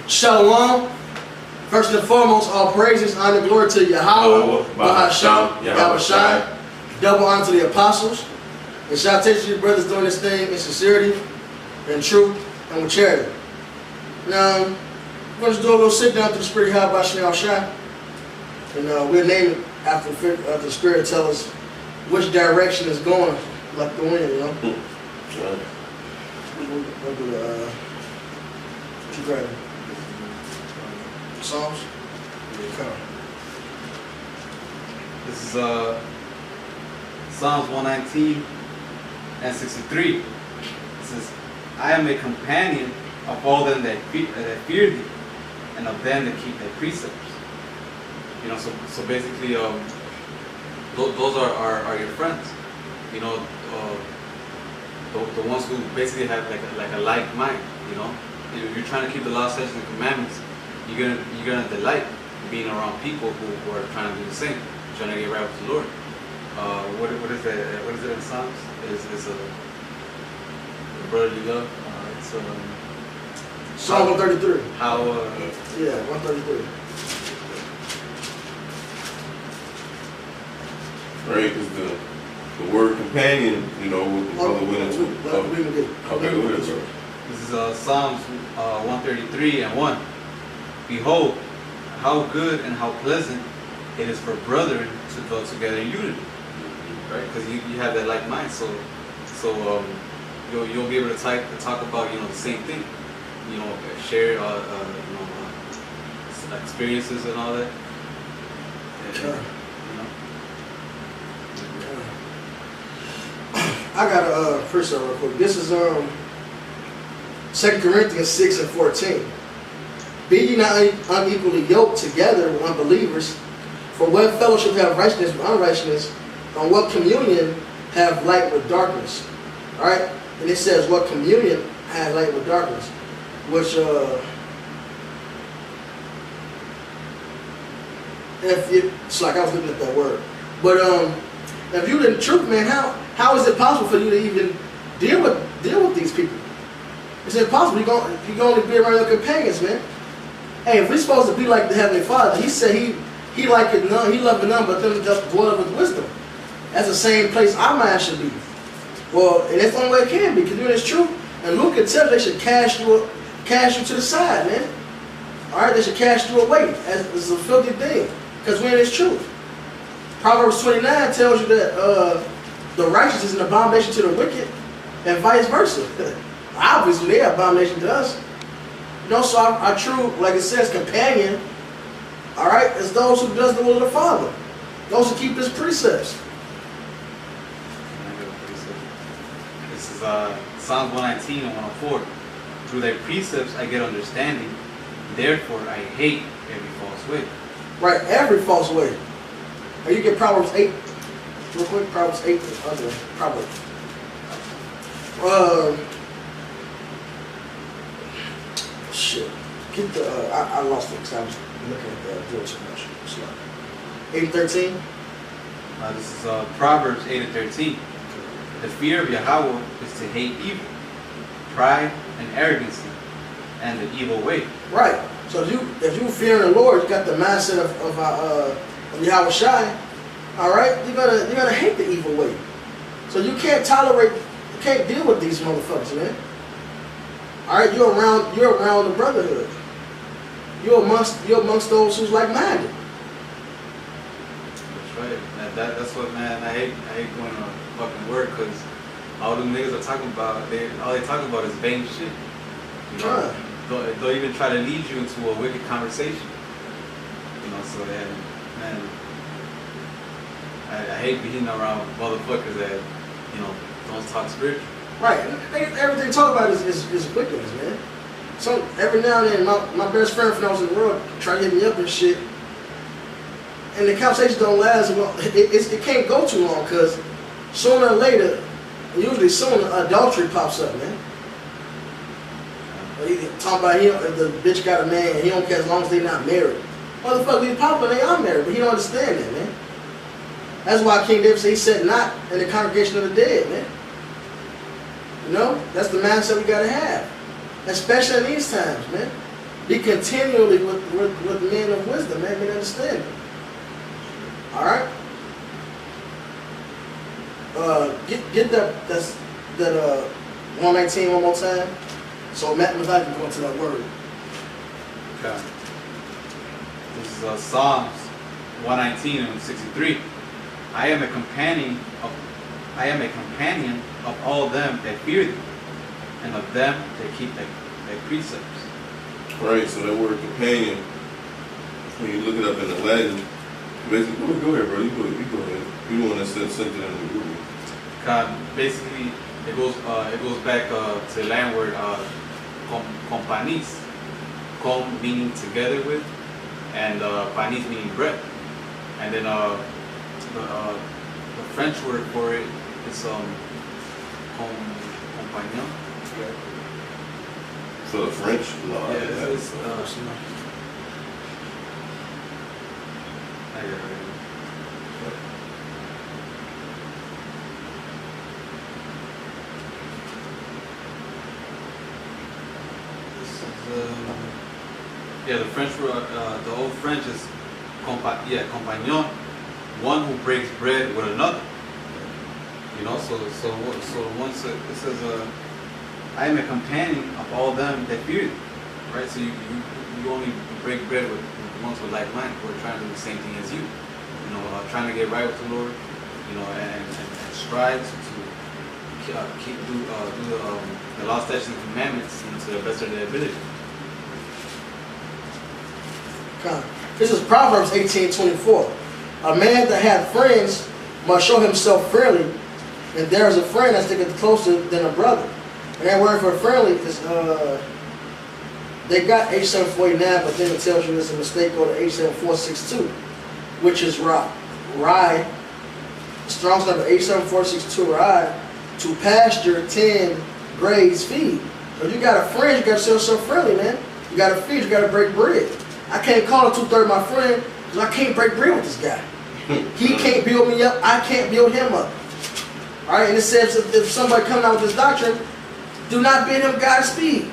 Shalom. First and foremost, all praises, honor, glory to Yahweh, Bahasham, Yahweh Shai. Double honor to the apostles. And salutations to you brothers doing this thing in sincerity, in truth, and with charity. Now, we're going to do a little sit down to the Spirit of Yahweh Shai. And we'll name it after the Spirit tell us which direction is going, like the wind, you know? Right. We'll do the, what you grabbing? Psalms? Okay. This is Psalms 119 and 63. It says, I am a companion of all them that fear thee, and of them that keep thy precepts. You know, so basically, those are your friends. You know, the ones who basically have like a like mind. You know, if you're trying to keep the law, statutes, and commandments, you're gonna delight being around people who are trying to do the same, trying to get right with the Lord. What is that? What is it in Psalms? Is a brotherly love. It's Psalm 133. How? Yeah, 133. Right, because the word companion, you know, what the brother went into. Okay, go ahead, sir. This is Psalms 133 and 1. Behold, how good and how pleasant it is for brethren to dwell together in unity. Right? Because you have that like mind, so you'll be able to talk about, you know, the same thing. You know, share you know, experiences and all that. And, Sure. you know. I got a precept real quick. This is 2 Corinthians 6 and 14. Be ye not unequally yoked together with unbelievers, for what fellowship have righteousness with unrighteousness, and what communion have light with darkness? Alright? And it says what communion has light with darkness. Which it's like I was looking at that word. But if you're in the truth, man, how is it possible for you to even deal with these people? It's impossible. You can only be around your companions, man. Hey, if we're supposed to be like the Heavenly Father, He said He liketh none, He loveth none but them that dwell with wisdom. That's the same place our mind should be. Well, and that's the only way it can be, because you're in this truth. And Luke can tell they should cast you to the side, man. Alright, they should cast you away as a filthy thing, because we're in this truth. Proverbs 29 tells you that the righteous is an abomination to the wicked, and vice versa. Obviously, they are abomination to us. You know, so our true, like it says, companion, alright, is those who does the will of the Father. Those who keep His precepts. This is Psalms 119 and 104. Through thy precepts I get understanding, therefore I hate every false way. Right, every false way. Or you get Proverbs 8, real quick, Proverbs 8, other Proverbs. Shit. Get the, I lost it because I was looking at the deal too much. Slow. 8:13. This is Proverbs 8 and 13. The fear of Yahweh is to hate evil, pride and arrogancy, and the evil way. Right. So if you fear the Lord, you got the mindset of Yahweh Shai. All right, you're gonna hate the evil way. So you can't deal with these motherfuckers, man. All right, you're around the brotherhood. You're amongst those who's like-minded. That's right. That's what, man. I hate going to fucking work, because all them niggas are talking about, all they talk about is vain shit. You know, they'll even try to lead you into a wicked conversation. You know, so then, man, I hate being around motherfuckers that, you know, don't talk spiritual. Right. Everything they talk about is wickedness, man. So every now and then, my best friend when I was in the world try to hit me up and shit, and the conversation don't last long. It can't go too long, because sooner or later, usually sooner, adultery pops up, man. Talking about if the bitch got a man, he don't care as long as they not married. Motherfucker, these popular, they are married, but he don't understand that, man. That's why King David said he said not in the congregation of the dead, man. You know, that's the mindset we gotta have, especially in these times, man. Be continually with men of wisdom, man, and understanding. All right. Get that 119 one more time. So Matt and I can go into that word. Okay. This is Psalms 119 and 63. I am a companion of all them that fear thee, and of them that keep thy precepts. Right, so that word companion, when you look it up in the Latin, basically, go ahead, bro. You go ahead. You the one that sent it in the Google. Basically, it goes back to the Latin word companis, com meaning together with, and panis meaning bread, and then the French word for it is compagnon. So the French law. Yeah, it's I got it right. The French word, the old French is compagnon, one who breaks bread with another. You know, so once it says, I am a companion of all them that fear you, right? So you only break bread with ones with like mind who are trying to do the same thing as you. You know, trying to get right with the Lord. You know, and strive to do the law, statutes, and commandments to the best of their ability. This is Proverbs 18:24. A man that hath friends must show himself friendly, and there is a friend that's sticking closer than a brother. And that word for friendly is, they got H7489, but then it tells you there's a mistake. Go to H7462, which is rye. Strong's number 87462 rye. To pasture, tend, graze, feed. So if you got a friend, you got to show yourself friendly, man. You got to feed, you got to break bread. I can't call a 2/3 my friend because I can't break bread with this guy. He can't build me up, I can't build him up. All right, and it says if somebody comes out with this doctrine, do not bid him Godspeed.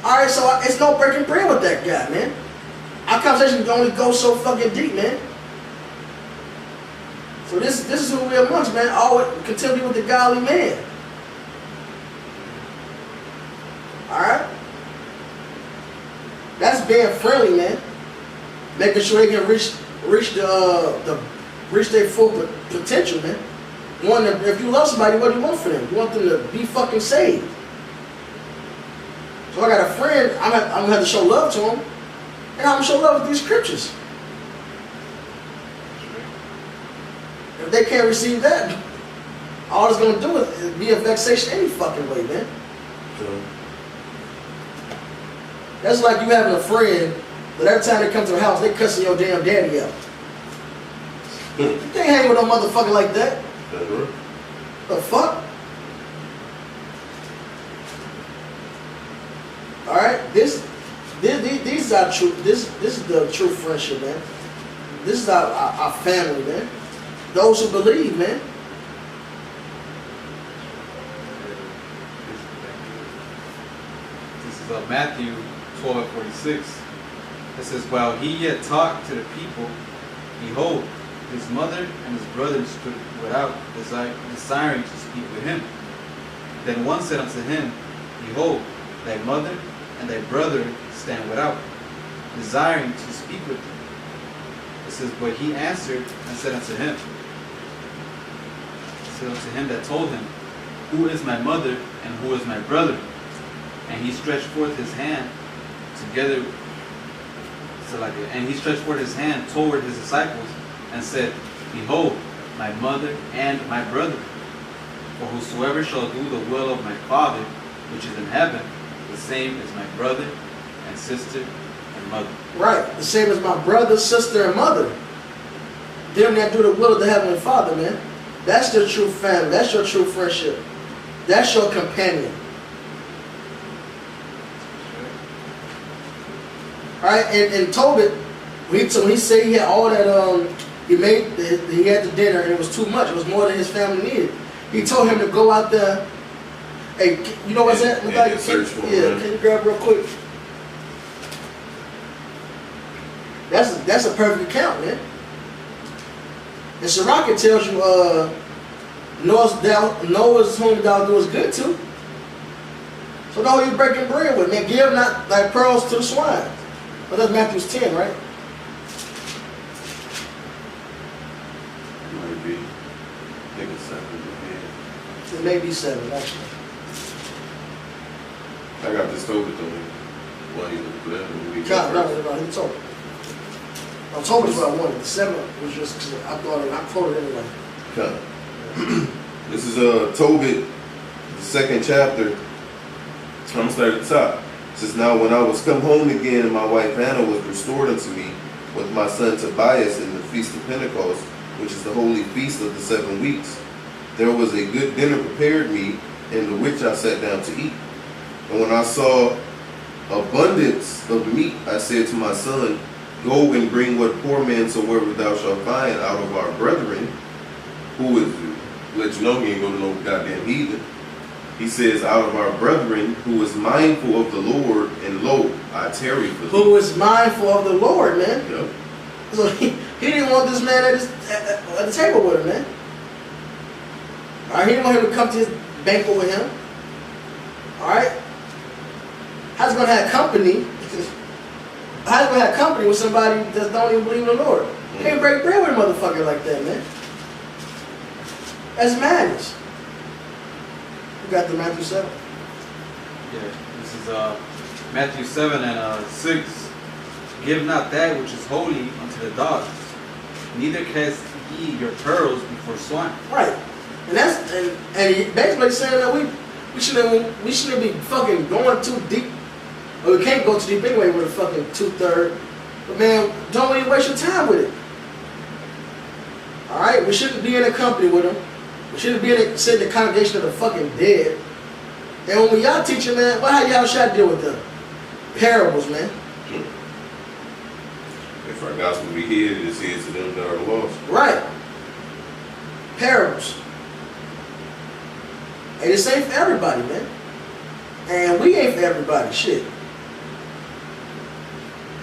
All right, so it's no breaking bread with that guy, man. Our conversation can only go so fucking deep, man. So this is who we amongst, man. Always continue with the godly man. All right. That's being friendly, man. Making sure they can reach their full potential, man. If you love somebody, what do you want for them? You want them to be fucking saved. So I got a friend, I'm gonna have to show love to him, and I'm gonna show love with these scriptures. If they can't receive that, all it's gonna do is be a vexation any fucking way, man. Sure. That's like you having a friend, but every time they come to the house, they cussing your damn daddy out. You can't hang with no motherfucker like that. That's right. The fuck? All right, these are true. This is the true friendship, man. This is our family, man. Those who believe, man. This is Matthew 12:46. It says, while he yet talked to the people, behold, his mother and his brothers stood without, desiring to speak with him. Then one said unto him, behold, thy mother and thy brother stand without, desiring to speak with thee. It says, but he answered and said unto him, that told him, who is my mother and who is my brother? And he stretched forth his hand together, and he stretched forth his hand toward his disciples and said, behold, my mother and my brother. For whosoever shall do the will of my Father which is in heaven, the same is my brother and sister and mother. Right, the same as my brother, sister, and mother. Them that do the will of the Heavenly Father, man. That's your true family. That's your true friendship. That's your companion. All right, and Tobit, when he said he had all that, he had the dinner and it was too much. It was more than his family needed. He told him to go out there Hey, you know what's that? And search for him. Can you grab real quick? That's a perfect account, man. And Sirach tells you, Noah's whom thou doest good to. So know who you're breaking bread with, man. Give not thy pearls to the swine. But that's Matthew 10, right? Might be. I think it's 7. Yeah. It may be 7, actually. I got this Tobit though. Why you look for that? No, he told me. I told me what I wanted. The 7 was just because I thought I quoted it anyway. Okay. This is Tobit, the 2nd chapter. I'm going to start at the top. It says, now when I was come home again, and my wife Anna was restored unto me with my son Tobias in the feast of Pentecost, which is the holy feast of the 7 weeks, there was a good dinner prepared me, in the which I sat down to eat. And when I saw abundance of meat, I said to my son, go and bring what poor man soever thou shalt find out of our brethren, who is, let you know he ain't go to no goddamn heathen. He says, out of our brethren, who is mindful of the Lord, and lo, I tarry for thee. Who is mindful of the Lord, man. Yep. So he didn't want this man at the table with him, man. All right, he didn't want him to come to his banquet with him. All right. How's he gonna have company? How's he gonna have company with somebody that don't even believe in the Lord? You can't break bread with a motherfucker like that, man. That's madness. You got the Matthew 7. Yeah, this is Matthew 7 and 6. Give not that which is holy unto the dogs, neither cast ye your pearls before swine. Right. And that's and he basically saying that we shouldn't be fucking going too deep. Or we can't go too deep anyway with a fucking 2/3. But man, don't even waste your time with it. Alright? We shouldn't be in a company with them. We shouldn't be sitting in the congregation of the fucking dead. And when y'all teaching, man, how y'all should deal with them? Parables, man. If our gospel be hid, it is hid to them that are lost. Right. Parables. And it's ain't for everybody, man. And we ain't for everybody, shit.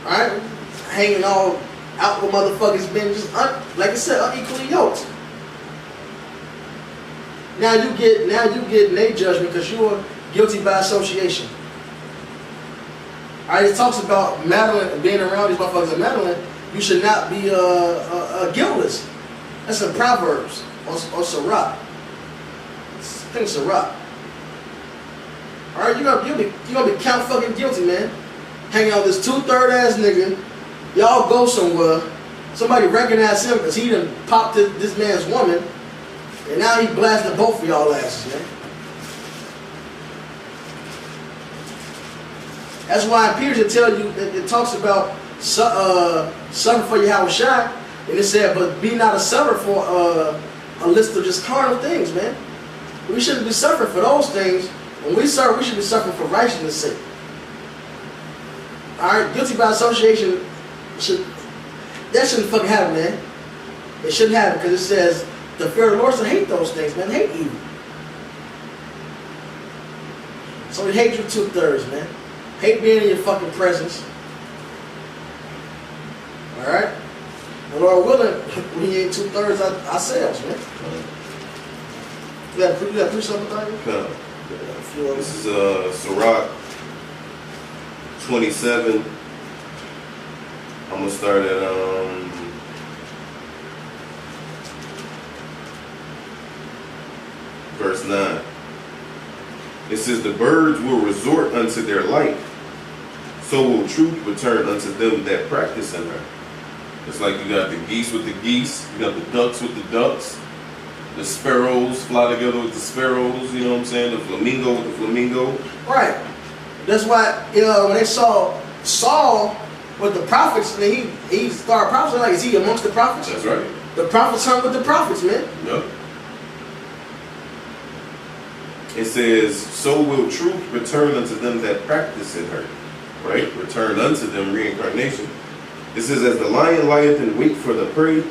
Alright? Hanging all out with motherfuckers been just, like I said, unequally yoked. Now you get their judgment because you are guilty by association. Alright, it talks about meddling, being around these motherfuckers and meddling. You should not be guiltless. That's in Proverbs or Sirach. I think it's Sirach. Alright, you're gonna be count fucking guilty, man. Hanging out with this 2/3 ass nigga. Y'all go somewhere. Somebody recognize him because he done popped this man's woman. And now he blasting both of y'all asses, man. That's why in Peter it tell you, it talks about suffer for Yahweh Shai, and it said, but be not a suffer for a list of just carnal things, man. We shouldn't be suffering for those things. When we suffer, we should be suffering for righteousness' sake. Alright, guilty by association, that shouldn't fucking happen, man. It shouldn't happen because it says, the fear of the Lord should hate those things, man. Hate evil. So we hate you 2/3, man. Hate being in your fucking presence. Alright? And Lord willing, we ain't 2/3 ourselves, man. You got 3 something things? No. This is Sirach 27. I'm gonna start at verse 9. It says, the birds will resort unto their light, so will truth return unto them that practice in her. It's like you got the geese with the geese, you got the ducks with the ducks, the sparrows fly together with the sparrows, you know what I'm saying? The flamingo with the flamingo. Right. That's why, when they saw Saul with the prophets, and he started prophesying, like, is he amongst the prophets? That's right. The prophets hung with the prophets, man. Yep. It says, so will truth return unto them that practice in her. Right? Return unto them, reincarnation. It says, as the lion lieth in wait for the prey,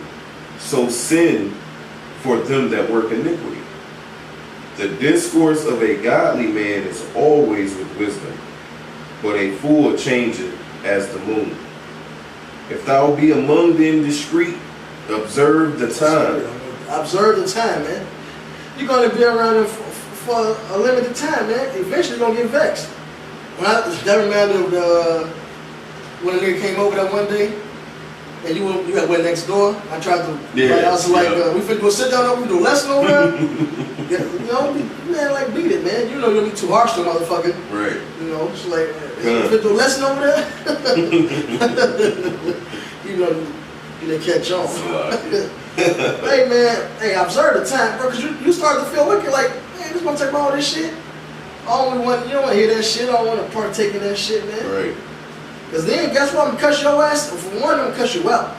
so sin for them that work iniquity. The discourse of a godly man is always with wisdom, but a fool changeth as the moon. If thou be among the indiscreet, observe the time. Observe the time, man. You're going to be around him for a limited time, man. Eventually you're going to get vexed. That reminded me of when a nigga came over that one day, and you had went next door. I tried to, I was like, we finna do a sit down over, we do a lesson over there. You know, man, like beat it, man. You know you don't be too harsh to a motherfucker. Right. You know, it's like, we finna do a lesson over there. You know, you didn't catch on. Hey man, hey, observe the time, bro, because you start to feel wicked, like, man, this gonna take all this shit. You don't want to hear that shit, I don't want to partake in that shit, man. Right. Because then, guess what? I'm gonna cuss your ass. For one, I'm gonna cuss you out.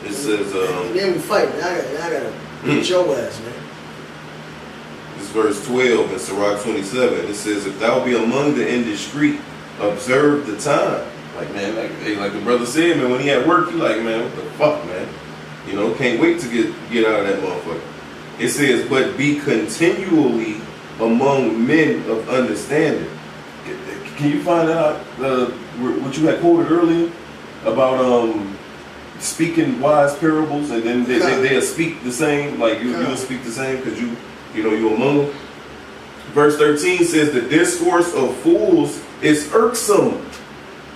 It says, and then we fight, man. I gotta beat your ass, man. This verse 12 in Sirach 27. It says, if thou be among the indiscreet, observe the time. Like, man, like the brother said, man, when he at work, you like, man, what the fuck, man? You know, can't wait to get out of that motherfucker. It says, but be continually among men of understanding. Can you find out what you had quoted earlier about speaking wise parables, and then they'll speak the same, like you'll speak the same because you know you're among them. Verse 13 says the discourse of fools is irksome,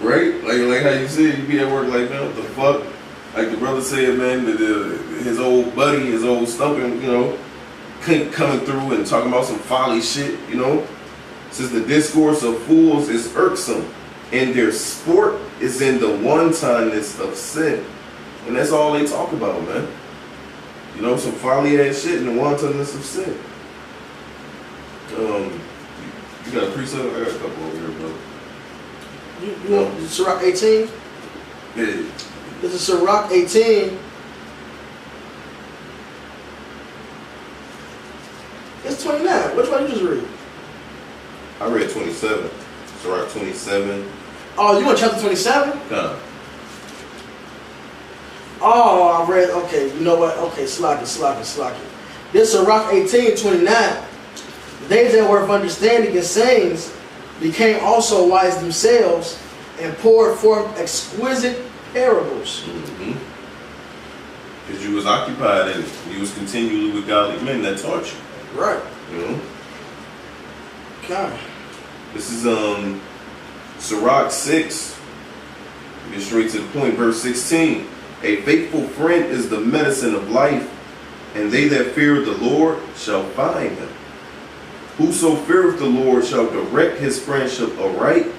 right? Like how you said, you be at work like, man, what the fuck? Like the brother said, man, his old buddy, his old stumping, you know, coming through and talking about some folly shit, you know. It says the discourse of fools is irksome, and their sport is in the wantoness of sin. And that's all they talk about, man. You know, some folly ass shit in the wantonness of sin. You got a precept? I got a couple over here, bro. You want Sirach 18? Yeah. This is Sirach 18. It's 29. Which one you just read? I read 27. Sirach 27. Oh, you want chapter 27? Nah. Oh, I read, okay, you know what? Okay, slack it. This Sirach 18:29. They that were of understanding and sayings became also wise themselves and poured forth exquisite parables. Mm-hmm. Because you was occupied in it. You was continually with godly men that taught you. Right. You know? God. This is Sirach 6. Get straight to the point, verse 16. A faithful friend is the medicine of life, and they that fear the Lord shall find him. Whoso feareth the Lord shall direct his friendship aright,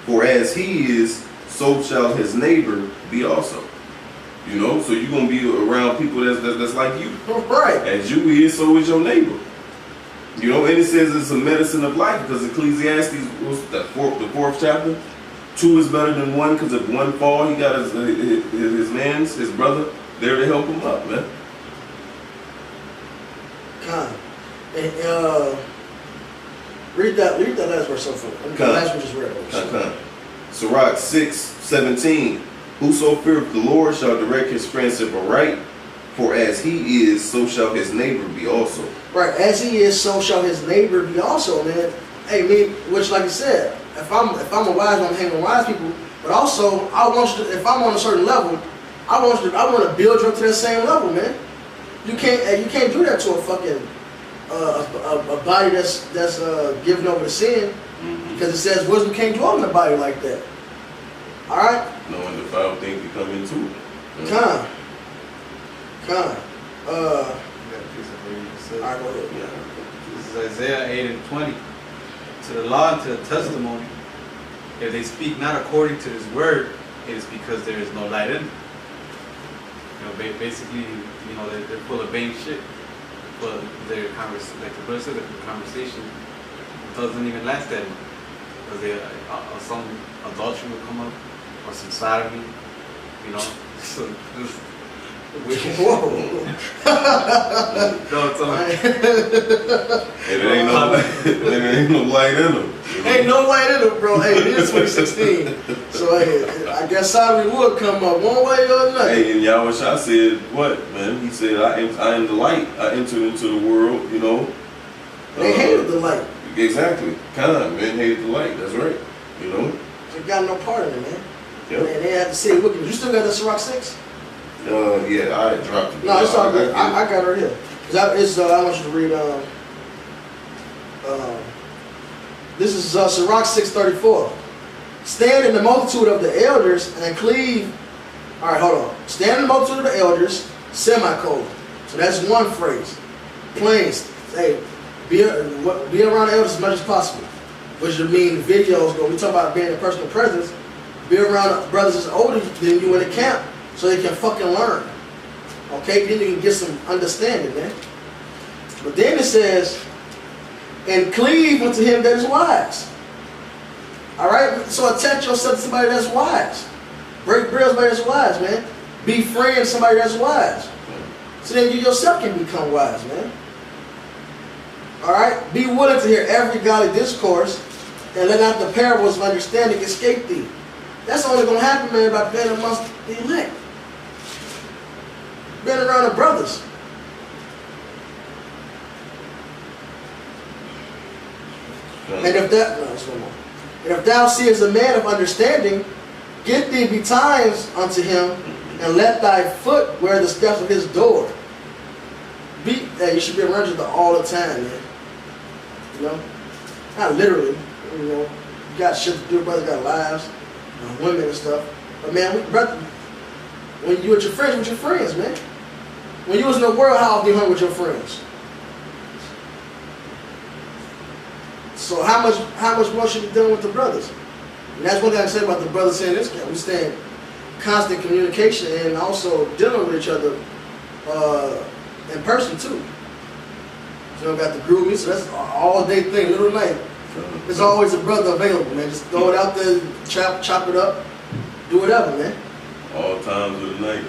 for as he is, so shall his neighbor be also. You know, so you're gonna be around people that's like you. Right. As you is, so is your neighbor. You know, and it says it's a medicine of life, because Ecclesiastes, what's that, the fourth chapter? 2 is better than 1, because if one fall, he got his man's, his brother, there to help him up, man. God. And read that last verse so far. The last one just read. Sirach 6:17. Whoso feareth the Lord shall direct his friendship aright, for as he is, so shall his neighbor be also. Right, as he is, so shall his neighbor be also, man. Hey, me, which like you said, if I'm a wise one, I'm hanging with wise people, but also I want you to, if I'm on a certain level, I want to build you up to that same level, man. You can't do that to a fucking a body that's given over to sin, because it says wisdom can't dwell in a body like that. All right. Knowing the foul things you come into it. Come. All right, go ahead. This is Isaiah 8:20. To the law and to the testimony, if they speak not according to his word, it is because there is no light in them. You know, basically, you know, they're full of vain shit. But their like the brother said, the conversation doesn't even last that long. Because some adultery will come up, or some sodomy, you know. So this. Whoa. No, it's all right. It ain't no light in them. Ain't no way in it, bro. Hey, it is 2016. So, hey, I guess Solomon would come up one way or another. Hey, and Yahweh Shai said, what, man? He said, I am the light. I entered into the world, you know. They hated the light. Exactly. Men hated the light. That's right. You know. They got no part in it, man. Yep. Man, they had to say wickedness. You still got that Ciroc 6? Yeah, I dropped it. No, it's all good. I got her here. I want you to read, this is Ciroc 6:34. Stand in the multitude of the elders and cleave. All right, hold on. Stand in the multitude of the elders, semicolon. So that's one phrase. Plain. Hey, be around the elders as much as possible. Which would mean videos, but we talk about being in personal presence. Be around brothers that's older than you in the camp so they can fucking learn. Okay, then you can get some understanding, man. But then it says, and cleave unto him that is wise. Alright? So attach yourself to somebody that's wise. Break bread with somebody that's wise, man. Be friends with somebody that's wise. So then you yourself can become wise, man. Alright? Be willing to hear every godly discourse and let not the parables of understanding escape thee. That's only going to happen, man, by being amongst the elect. Being around the brothers. And if thou seest a man of understanding, get thee betimes unto him, and let thy foot wear the steps of his door. You should be around you all the time, man. You know? Not literally. You know, you got shit to do, brothers got lives, women and stuff. But man, when you with your friends, man. When you was in the world, how often you hung with your friends? So how much more should be done with the brothers? And that's one thing I say about the brothers saying this. We stay in constant communication and also dealing with each other in person too. So we got the group meet, so that's an all day thing, little night. There's always a brother available, man. Just throw it out there, chop it up, do whatever, man. All times of the night.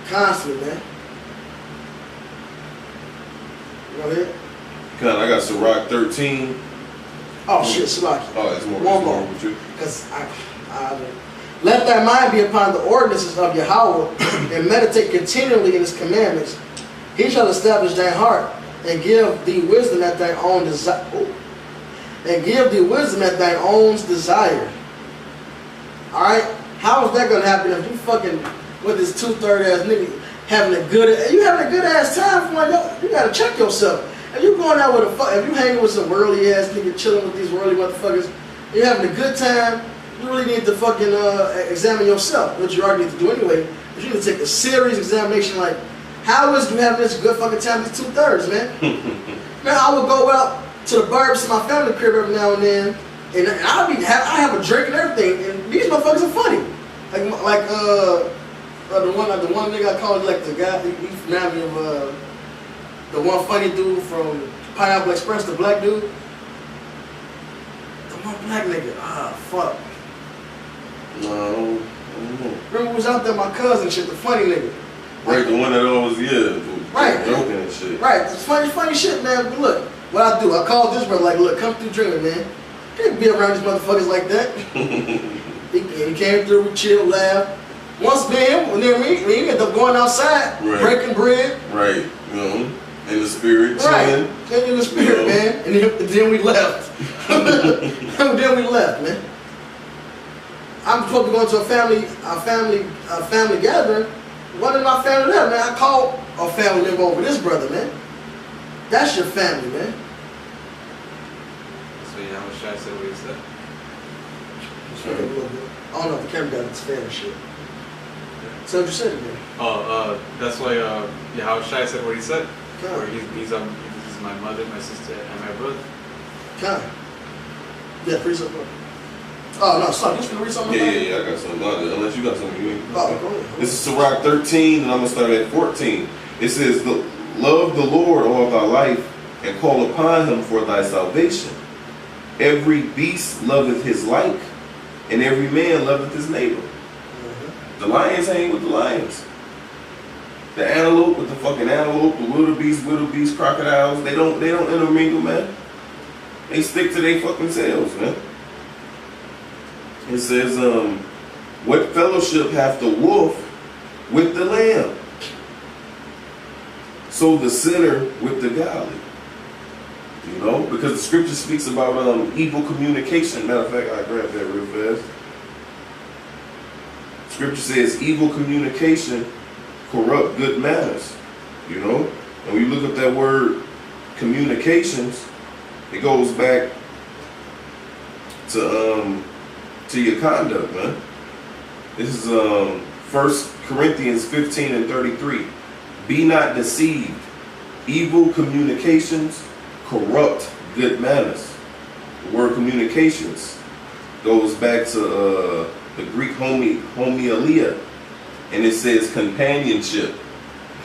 Constantly, man. You know what I got Ciroc 13. Oh shit, Salaki. Oh, it's more. One more. Because let thy mind be upon the ordinances of Yahweh and meditate continually in his commandments. He shall establish thy heart and give thee wisdom at thy own desire. And give thee wisdom at thy own desire. Alright? How is that gonna happen if you fucking with this 2/3 ass nigga having a good ass time for you gotta check yourself. If you going out with if you hanging with some worldly ass nigga chilling with these worldly motherfuckers, you're having a good time, you really need to fucking examine yourself, which you already need to do anyway. But you need to take a serious examination like, how is you having this good fucking time these 2/3, man? Man, I would go out to the burbs to my family crib every now and then, and I have a drink and everything, and these motherfuckers are funny. Like the one nigga I called like the guy, he reminded me of the one funny dude from Pineapple Express, the black dude. The one black nigga. Fuck. No. Remember who was out there, my cousin shit, the funny nigga. Right, the one that always, right, joking and shit. Right, it's funny shit, man. But look, what I do, I called this brother, like, look, come through drinking, man. Can't be around these motherfuckers like that. he came through, we chilled, laughed. Once then, we ended up going outside, breaking bread. Right, you know, in the spirit, chilling. Right, in the spirit, man. And then we left. Then we left, man. I'm supposed to go to a family gathering. One of my family left, man. I called a family member over this brother, man. That's your family, man. So yeah, how much should I say what he said? I don't know if the camera got its fair and shit. So what you said, man? That's why how Shai said what he said. Where he's my mother, my sister, and my brother. Yeah, read something. Oh no, sorry, you gonna read something? Yeah, I got something about it. Unless you got something you ain't. Oh, go ahead. This is Ciroc 13, and I'm gonna start at 14. It says, "Love the Lord all thy life, and call upon him for thy salvation. Every beast loveth his like, and every man loveth his neighbor." The lions hang with the lions. The antelope with the fucking antelope, the wildebeest, crocodiles, they don't intermingle, man. They stick to their fucking selves, man. It says, what fellowship hath the wolf with the lamb? So the sinner with the godly. You know, because the scripture speaks about evil communication. Matter of fact, I grabbed that real fast. Scripture says evil communication corrupt good manners. You know, and when you look at that word communications, it goes back to your conduct, man. This is 1 Corinthians 15:33. Be not deceived. Evil communications corrupt good manners. The word communications goes back to the Greek homilia, and it says companionship,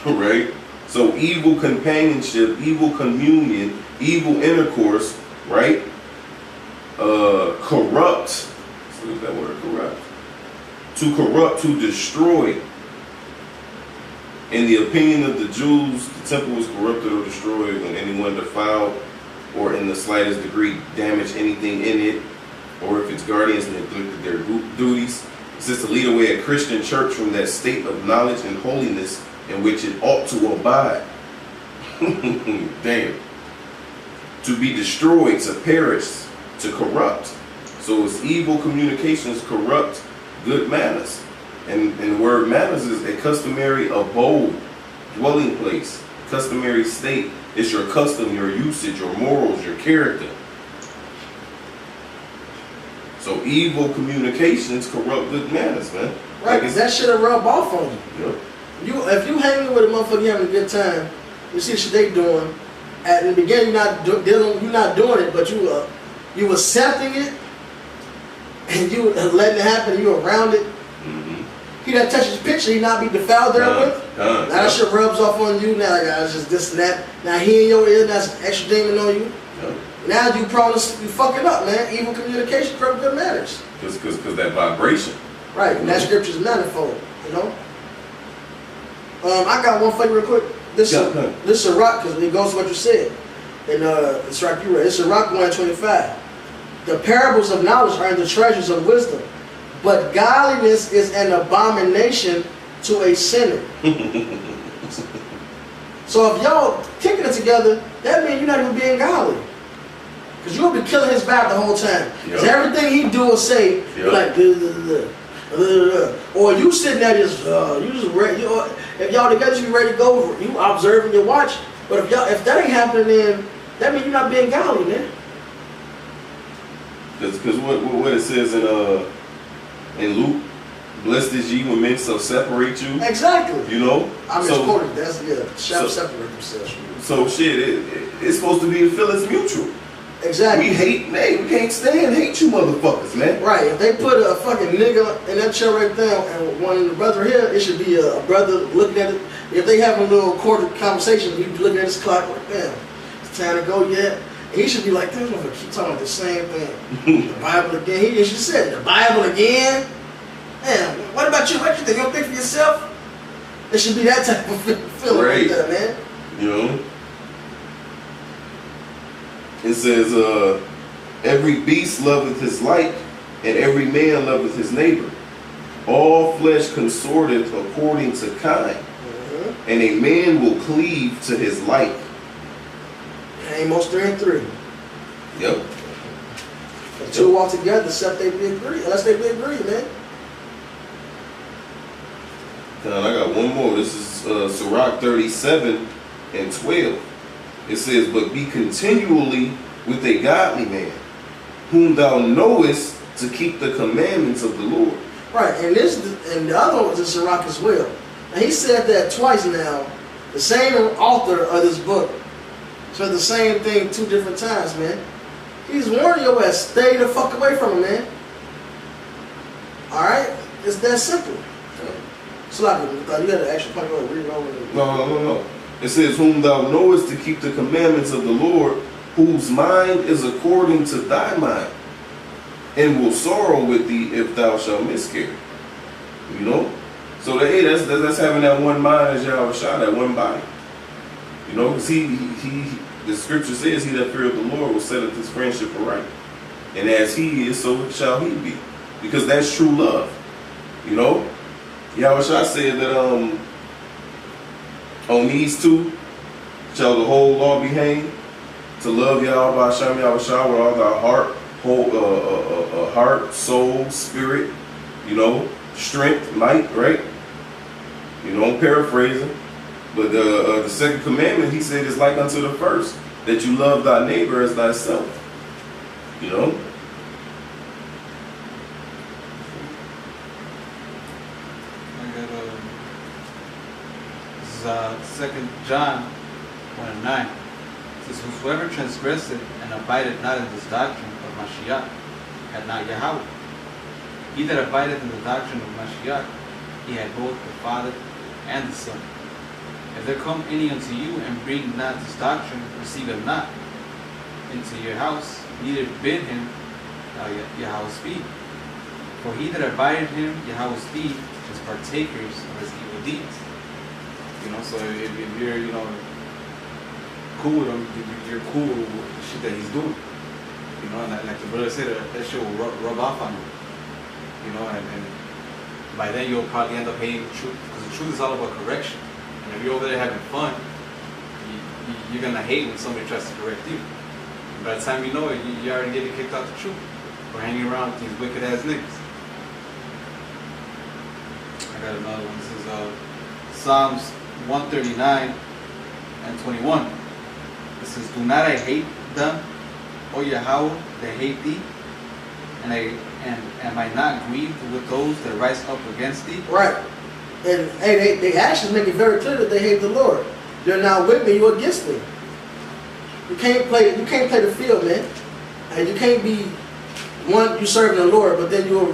right? So evil companionship, evil communion, evil intercourse, right? Corrupt. Let's look at that word, corrupt. To corrupt, to destroy. In the opinion of the Jews, the temple was corrupted or destroyed when anyone defiled or in the slightest degree damaged anything in it, or if its guardians neglected their duties. It says to lead away a Christian church from that state of knowledge and holiness in which it ought to abide. Damn. To be destroyed, to perish, to corrupt. So it's evil communications corrupt good manners. And the word manners is a customary abode, dwelling place, customary state. It's your custom, your usage, your morals, your character. So evil communications corrupt good manners, man. Right, because that shit'll rub off on you. Yep. If you hanging with a motherfucker having a good time, you see shit they doing. At the beginning, you're not doing it, but you accepting it, and you letting it happen. You around it. He that touches his picture, he not be defiled therewith. Now that shit rubs off on you. Now, guys, just this and that. Now he in your ear, that's an extra demon on you. Now you prone to you fucking up, man. Evil communication, corrupt good manners. Because that vibration. Right, and that scripture's manifold, you know. I got one for you real quick. This is a rock, because it goes to what you said. And it's right, you read. It's a rock 125. The parables of knowledge are in the treasures of wisdom, but godliness is an abomination to a sinner. So if y'all kicking it together, that means you're not even being godly. Because you'll be killing his vibe the whole time. Because everything he do or say, like, or you sitting there just, you just ready. If y'all together, you ready to go, you observing your watch. But if that ain't happening, then that means you're not being godly, man. Because what it says in Luke, blessed is ye when men shall separate you. Exactly. You know? I misquoted. That's, shall separate themselves. So shit, it's supposed to be a feelings mutual. Exactly. We can't hate you motherfuckers, man. Right. If they put a fucking nigga in that chair right there and one of the brother here, it should be a brother looking at it. If they have a little cordial conversation, you be looking at his clock like, damn, it's time to go yet. And he should be like, this motherfucker keep talking about the same thing. The Bible again. He just said, the Bible again? Damn, what about you? What you think? You don't think for yourself? It should be that type of feeling right there, man. You know? It says, every beast loveth his like, and every man loveth his neighbor. All flesh consorteth according to kind, and a man will cleave to his like. Amos 3:3. Yep. The two walk together except they be agreed, unless they be agreed, man. And I got one more. This is Sirach 37:12. It says, but be continually with a godly man, whom thou knowest to keep the commandments of the Lord. Right, and the other one was in Sirach as well. And he said that twice now. The same author of this book said the same thing 2 different times, man. He's warning your ass, stay the fuck away from him, man. Alright? It's that simple. So like, you had an extra point, you read it over. No. It says, whom thou knowest to keep the commandments of the Lord, whose mind is according to thy mind, and will sorrow with thee if thou shalt miscarry. You know? So hey, that's having that one mind as Yahweh Shah, that one body. You know, because the scripture says, he that feareth the Lord will set up his friendship aright. And as he is, so shall he be. Because that's true love. You know? Yahweh Shah said that on these two shall the whole law be hanged, to love Yahweh Hashem Yahweh Shah with all thy heart, heart, soul, spirit, you know, strength, might, right? You know, I'm paraphrasing. But the second commandment, he said, is like unto the first, that you love thy neighbor as thyself. You know? This is 2 John 1:9. It says, whosoever transgresseth and abideth not in this doctrine of Mashiach had not Yahweh. He that abideth in the doctrine of Mashiach, he had both the Father and the Son. If there come any unto you and bring not this doctrine, receive him not into your house, neither bid him Yahweh's feed. For he that abideth him, Yahweh's feed, is partakers of his evil deeds. You know, so if you're, you know, cool with him, you're cool with the shit that he's doing. You know, and like the brother said, that shit will rub off on you. You know, and by then you'll probably end up hating the truth, because the truth is all about correction. And if you're over there having fun, you're gonna hate when somebody tries to correct you. And by the time you know it, you're already getting kicked out the truth for hanging around with these wicked ass niggas. I got another one. This is Psalms 139 and 21. It says, do not I hate them, O Yahweh, that hate thee? And am I not grieved with those that rise up against thee? Right. And hey, they actions make it very clear that they hate the Lord. They're not with me, you're against me. You can't play the field, man. And you can't be one, you serving the Lord, but then you're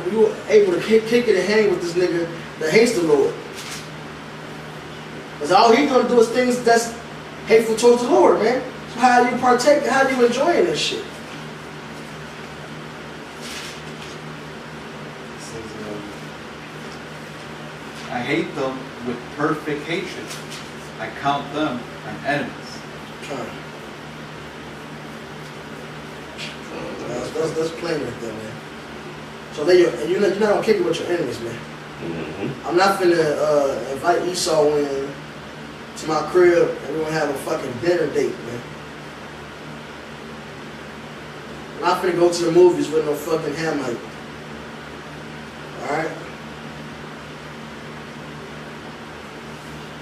able to kick it and hang with this nigga that hates the Lord. Because all he's gonna do is things that's hateful towards the Lord, man. So how do you partake? How do you enjoy this shit? I hate them with perfect hatred. I count them my enemies. That's plain right there, man. So you're not gonna kick it with your enemies, man. Mm-hmm. I'm not finna invite Esau in to my crib and we're gonna have a fucking dinner date, man. I'm not finna go to the movies with no fucking Hamite. Alright?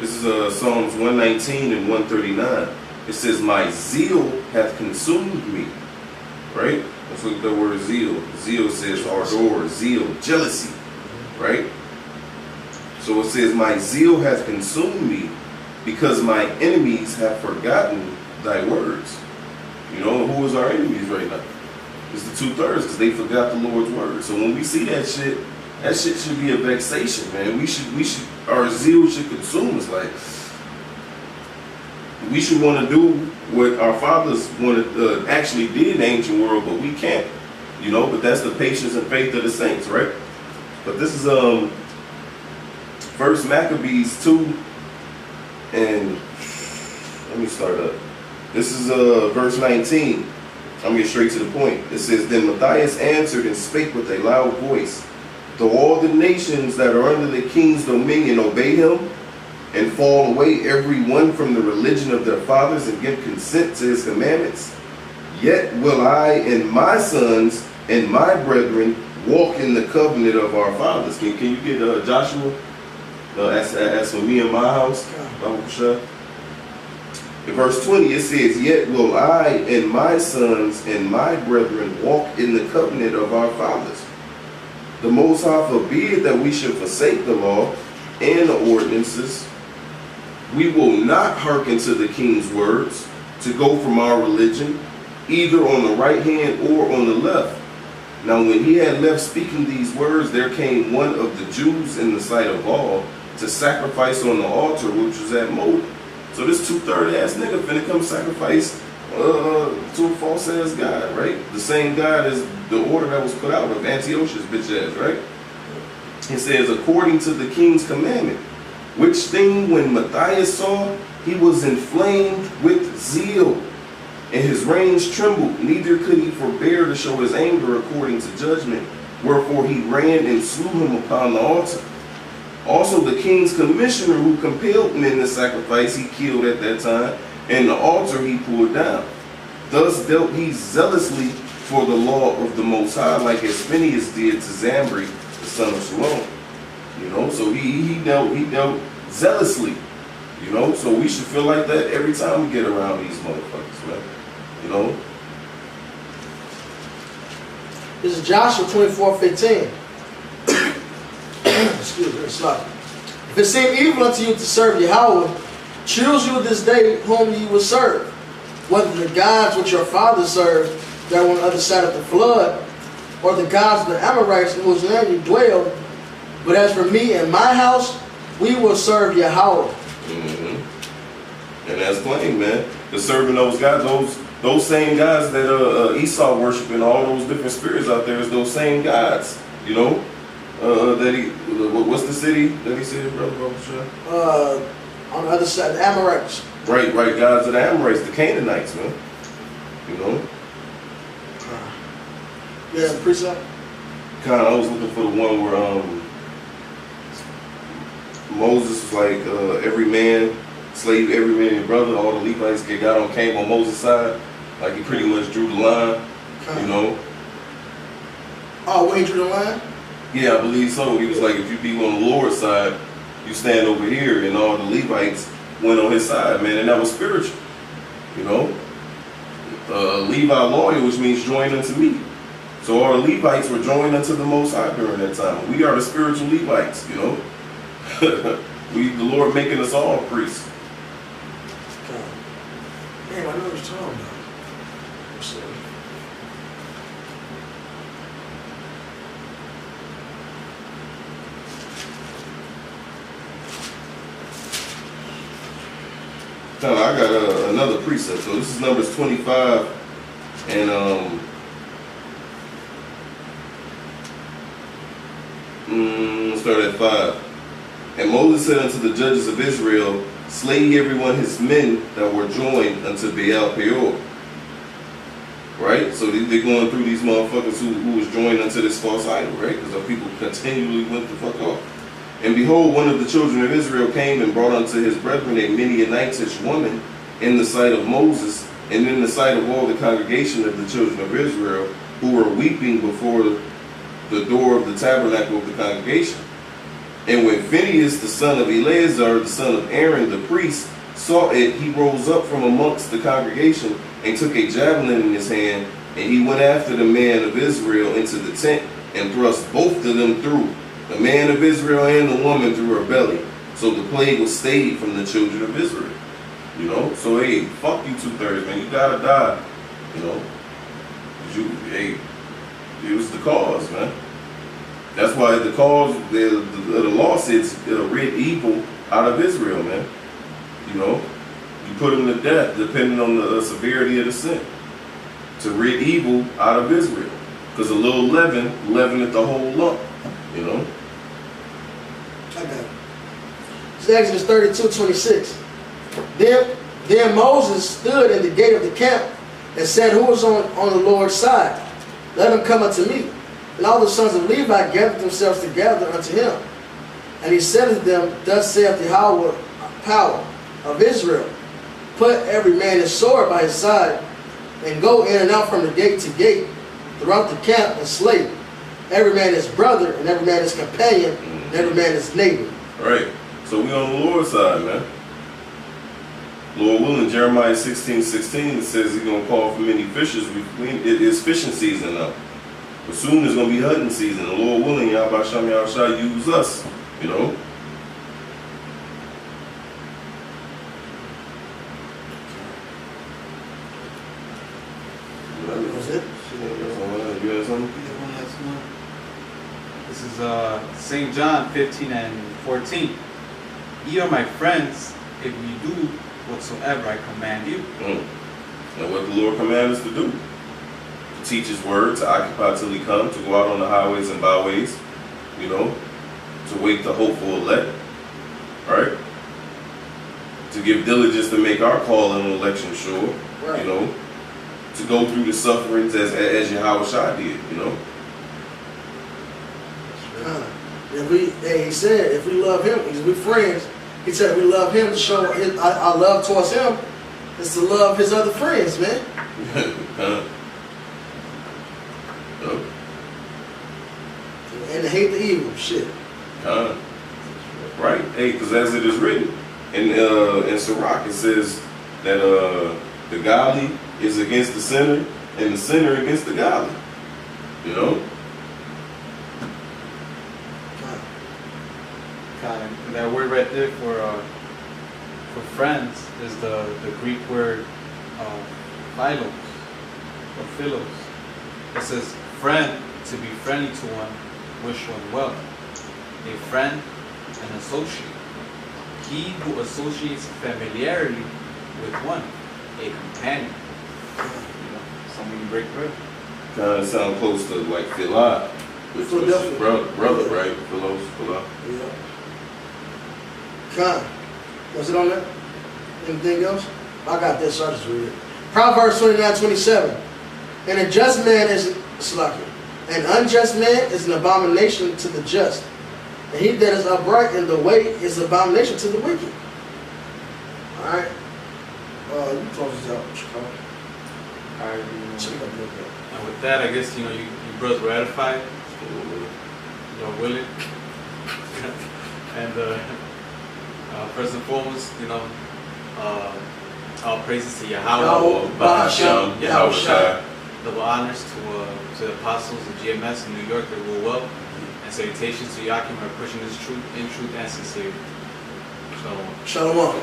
This is Psalms 119 and 139. It says, my zeal hath consumed me. Right? Let's look at the word zeal. Zeal says ardor, zeal, jealousy. Right? So it says, my zeal hath consumed me because my enemies have forgotten thy words. You know, who is our enemies right now? It's the 2/3 because they forgot the Lord's word. So when we see that shit should be a vexation, man. Our zeal should consume us. Like, we should want to do what our fathers actually did in the ancient world, but we can't. You know, but that's the patience and faith of the saints, right? But this is 1 Maccabees 2, and let me start up. This is verse 19. I'm getting straight to the point. It says, then Matthias answered and spake with a loud voice, though all the nations that are under the king's dominion obey him, and fall away every one from the religion of their fathers and give consent to his commandments, yet will I and my sons and my brethren walk in the covenant of our fathers. Can you get Joshua? As for me and my house, in verse 20 it says, yet will I and my sons and my brethren walk in the covenant of our fathers. The Most High forbid that we should forsake the law and the ordinances. We will not hearken to the king's words to go from our religion, either on the right hand or on the left. Now when he had left speaking these words, there came one of the Jews in the sight of all to sacrifice on the altar which was at Moed. So this 2/3 ass nigga finna come sacrifice to a false ass god, right? The same god as the order that was put out of Antiochus bitch ass, right? It says, according to the king's commandment, which thing when Matthias saw, he was inflamed with zeal, and his reins trembled, neither could he forbear to show his anger according to judgment. Wherefore he ran and slew him upon the altar. Also the king's commissioner who compelled men to sacrifice, he killed at that time, and the altar he pulled down. Thus dealt he zealously for the law of the Most High, like as Phinehas did to Zambri, the son of Shalom. You know, so he dealt zealously. You know, so we should feel like that every time we get around these motherfuckers, man. You know. This is Joshua 24:15. Excuse me, sorry. If it seem evil unto you to serve Yahweh, choose you this day whom ye will serve, whether the gods which your fathers served that were on the other side of the flood, or the gods of the Amorites in whose land you dwelled. But as for me and my house, we will serve Yahweh. And that's plain, man. The serving those guys, those same guys that Esau worshiping, all those different spirits out there is those same gods. You know, what's the city that he said, brother? On the other side, the Amorites. Right, gods of the Amorites, the Canaanites, man. You know. Yeah, precept. Kind of, I was looking for the one where Moses was like, every man, slave every man your brother. All the Levites came on Moses' side. Like he pretty much drew the line, you know. Oh, when he drew the line? Yeah, I believe so. He was like, if you be on the Lord's side, you stand over here, and all the Levites went on his side, man, and that was spiritual, you know. Levi loyal, which means join unto me. So all the Levites were joined unto the Most High during that time. We are the spiritual Levites, you know. The Lord making us all priests. Damn, I know what you're talking about. I got another precept. So this is Numbers 25, and start at 5. And Moses said unto the judges of Israel, slay everyone his men that were joined unto Baal Peor. Right? So they're going through these motherfuckers who was joined unto this false idol, right? Because the people continually went the fuck off. And behold, one of the children of Israel came and brought unto his brethren a Midianitish woman in the sight of Moses, and in the sight of all the congregation of the children of Israel, who were weeping before the door of the tabernacle of the congregation. And when Phinehas, the son of Eleazar, the son of Aaron, the priest, saw it, he rose up from amongst the congregation and took a javelin in his hand, and he went after the man of Israel into the tent and thrust both of them through, the man of Israel and the woman through her belly. So the plague was stayed from the children of Israel. You know? So hey, fuck you 2/3, man. You gotta die. You know? It was the cause, man. That's why the cause, the law says it'll rid evil out of Israel, man. You know? You put them to death depending on the severity of the sin. To rid evil out of Israel. Because a little leaven leaveneth the whole lump. You know? Okay. It's Exodus 32:26. Then Moses stood in the gate of the camp and said, who is on the Lord's side? Let him come unto me. And all the sons of Levi gathered themselves together unto him. And he said unto them, thus saith the Yahweh power of Israel, put every man his sword by his side, and go in and out from the gate to gate throughout the camp, and slay every man his brother, and every man his companion, and every man his neighbor. All right. So we on the Lord's side, man. Lord willing, Jeremiah 16:16 says he's going to call for many fishers. It is fishing season now. But soon it's going to be hunting season. And Lord willing, Yahweh Shem Yahushua use us, you know. That was it. You had something? One last one. This is St. John 15:14. Ye are my friends if you do whatsoever I command you. And what the Lord commanded us to do. To teach his word, to occupy till he come, to go out on the highways and byways, you know. to wake the hopeful elect, right? To give diligence to make our call in an election sure, Right. you know, to go through the sufferings as Yahweh Shai did, you know. He said, if we love him, if we friends, he said, if we love him, to show our love towards him is to love his other friends, man. And to hate the evil, shit. Right, hey, because as it is written in Sirach, it says that the godly is against the sinner, and the sinner against the godly. You know. And that word right there for friends is the Greek word philos or philos. It says friend, to be friendly to one, wish one well. A friend, an associate. He who associates familiarity with one, a companion. You know, someone you break bread. Kind of sound close to like Philah, which was his brother, Yeah. right? Philah. Yeah. Con. Was it on there? Anything else? I got this, so I just read it. Proverbs 29:27. An unjust man is slacking. An unjust man is an abomination to the just. And he that is upright in the way is abomination to the wicked. Alright. You close this out, Chicago. Alright. Check up real quick. And with that, I guess, you brothers were edified. You're willing. And first and foremost, all praises to Yahweh, Bahasham, Yahweh Shai. double honors to the apostles of GMS in New York that rule well, and salutations to Yakim who are pushing this truth in truth and sincerity. So, Shalom.